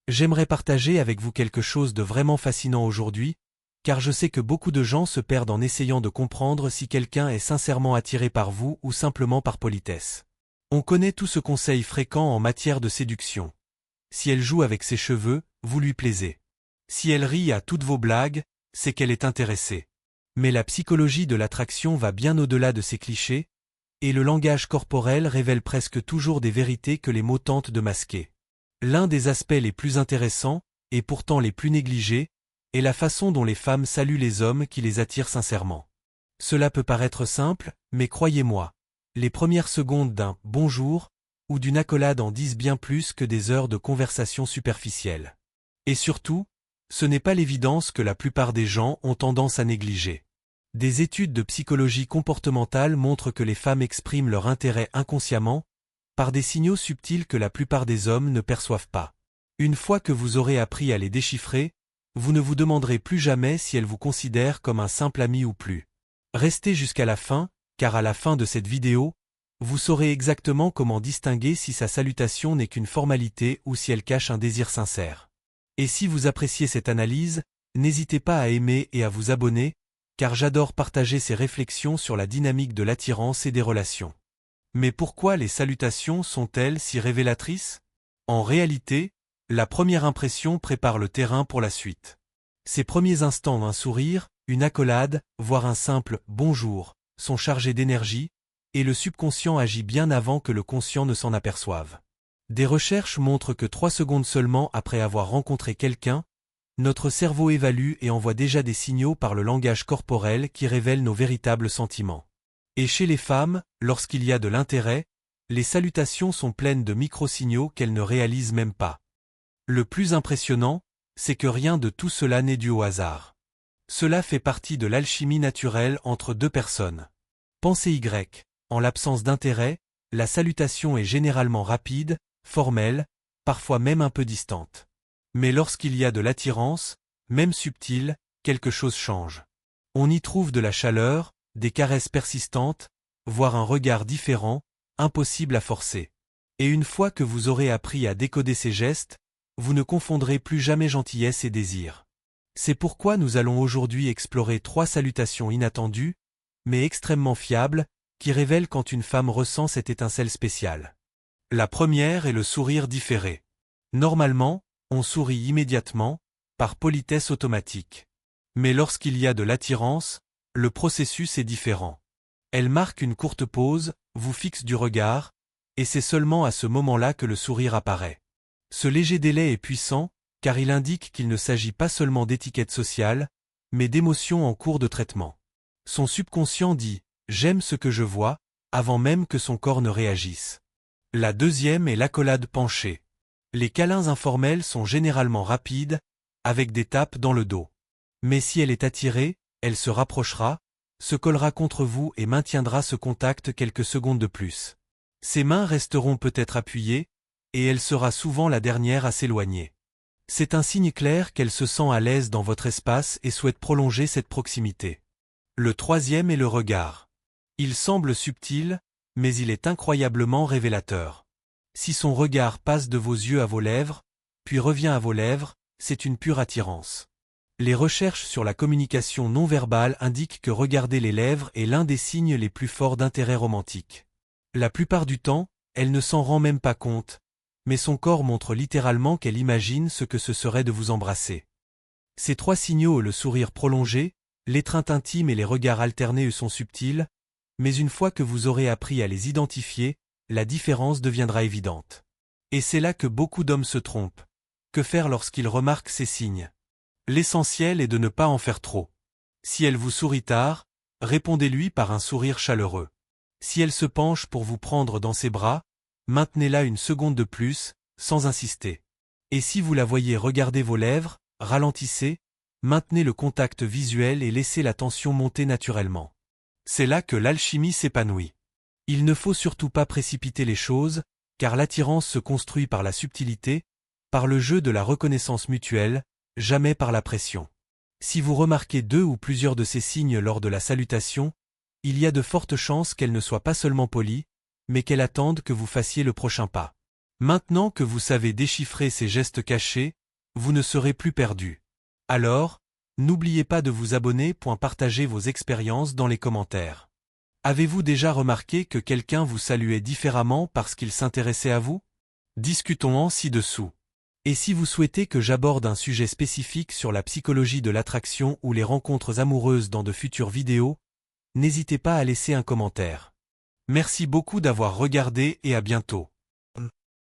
J'aimerais partager avec vous quelque chose de vraiment fascinant aujourd'hui, car je sais que beaucoup de gens se perdent en essayant de comprendre si quelqu'un est sincèrement attiré par vous ou simplement par politesse. On connaît tout ce conseil fréquent en matière de séduction. Si elle joue avec ses cheveux, vous lui plaisez. Si elle rit à toutes vos blagues, c'est qu'elle est intéressée. Mais la psychologie de l'attraction va bien au-delà de ces clichés, et le langage corporel révèle presque toujours des vérités que les mots tentent de masquer. L'un des aspects les plus intéressants, et pourtant les plus négligés, est la façon dont les femmes saluent les hommes qui les attirent sincèrement. Cela peut paraître simple, mais croyez-moi, les premières secondes d'un « bonjour » ou d'une accolade en disent bien plus que des heures de conversation superficielle. Et surtout, ce n'est pas l'évidence que la plupart des gens ont tendance à négliger. Des études de psychologie comportementale montrent que les femmes expriment leur intérêt inconsciemment, par des signaux subtils que la plupart des hommes ne perçoivent pas. Une fois que vous aurez appris à les déchiffrer, vous ne vous demanderez plus jamais si elles vous considèrent comme un simple ami ou plus. Restez jusqu'à la fin, car à la fin de cette vidéo, vous saurez exactement comment distinguer si sa salutation n'est qu'une formalité ou si elle cache un désir sincère. Et si vous appréciez cette analyse, n'hésitez pas à aimer et à vous abonner, car j'adore partager ces réflexions sur la dynamique de l'attirance et des relations. Mais pourquoi les salutations sont-elles si révélatrices? En réalité, la première impression prépare le terrain pour la suite. Ces premiers instants d'un sourire, une accolade, voire un simple « bonjour » sont chargés d'énergie, et le subconscient agit bien avant que le conscient ne s'en aperçoive. Des recherches montrent que 3 secondes seulement après avoir rencontré quelqu'un, notre cerveau évalue et envoie déjà des signaux par le langage corporel qui révèlent nos véritables sentiments. Et chez les femmes, lorsqu'il y a de l'intérêt, les salutations sont pleines de micro-signaux qu'elles ne réalisent même pas. Le plus impressionnant, c'est que rien de tout cela n'est dû au hasard. Cela fait partie de l'alchimie naturelle entre deux personnes. Pensez Y, en l'absence d'intérêt, la salutation est généralement rapide, formelle, parfois même un peu distante. Mais lorsqu'il y a de l'attirance, même subtile, quelque chose change. On y trouve de la chaleur, des caresses persistantes, voire un regard différent, impossible à forcer. Et une fois que vous aurez appris à décoder ces gestes, vous ne confondrez plus jamais gentillesse et désir. C'est pourquoi nous allons aujourd'hui explorer 3 salutations inattendues, mais extrêmement fiables, qui révèlent quand une femme ressent cette étincelle spéciale. La première est le sourire différé. Normalement, on sourit immédiatement, par politesse automatique. Mais lorsqu'il y a de l'attirance, le processus est différent. Elle marque une courte pause, vous fixe du regard, et c'est seulement à ce moment-là que le sourire apparaît. Ce léger délai est puissant, car il indique qu'il ne s'agit pas seulement d'étiquette sociale, mais d'émotions en cours de traitement. Son subconscient dit « j'aime ce que je vois » avant même que son corps ne réagisse. La deuxième est l'accolade penchée. Les câlins informels sont généralement rapides, avec des tapes dans le dos. Mais si elle est attirée, elle se rapprochera, se collera contre vous et maintiendra ce contact quelques secondes de plus. Ses mains resteront peut-être appuyées, et elle sera souvent la dernière à s'éloigner. C'est un signe clair qu'elle se sent à l'aise dans votre espace et souhaite prolonger cette proximité. Le troisième est le regard. Il semble subtil, mais il est incroyablement révélateur. Si son regard passe de vos yeux à vos lèvres, puis revient à vos lèvres, c'est une pure attirance. Les recherches sur la communication non verbale indiquent que regarder les lèvres est l'un des signes les plus forts d'intérêt romantique. La plupart du temps, elle ne s'en rend même pas compte, mais son corps montre littéralement qu'elle imagine ce que ce serait de vous embrasser. Ces 3 signaux, le sourire prolongé, l'étreinte intime et les regards alternés sont subtils, mais une fois que vous aurez appris à les identifier, la différence deviendra évidente. Et c'est là que beaucoup d'hommes se trompent. Que faire lorsqu'ils remarquent ces signes? L'essentiel est de ne pas en faire trop. Si elle vous sourit tard, répondez-lui par un sourire chaleureux. Si elle se penche pour vous prendre dans ses bras, maintenez-la une seconde de plus, sans insister. Et si vous la voyez regarder vos lèvres, ralentissez, maintenez le contact visuel et laissez la tension monter naturellement. C'est là que l'alchimie s'épanouit. Il ne faut surtout pas précipiter les choses, car l'attirance se construit par la subtilité, par le jeu de la reconnaissance mutuelle, jamais par la pression. Si vous remarquez 2 ou plusieurs de ces signes lors de la salutation, il y a de fortes chances qu'elle ne soit pas seulement polie, mais qu'elle attende que vous fassiez le prochain pas. Maintenant que vous savez déchiffrer ces gestes cachés, vous ne serez plus perdu. Alors, n'oubliez pas de vous abonner. Partager vos expériences dans les commentaires. Avez-vous déjà remarqué que quelqu'un vous saluait différemment parce qu'il s'intéressait à vous? Discutons-en ci-dessous. Et si vous souhaitez que j'aborde un sujet spécifique sur la psychologie de l'attraction ou les rencontres amoureuses dans de futures vidéos, n'hésitez pas à laisser un commentaire. Merci beaucoup d'avoir regardé et à bientôt.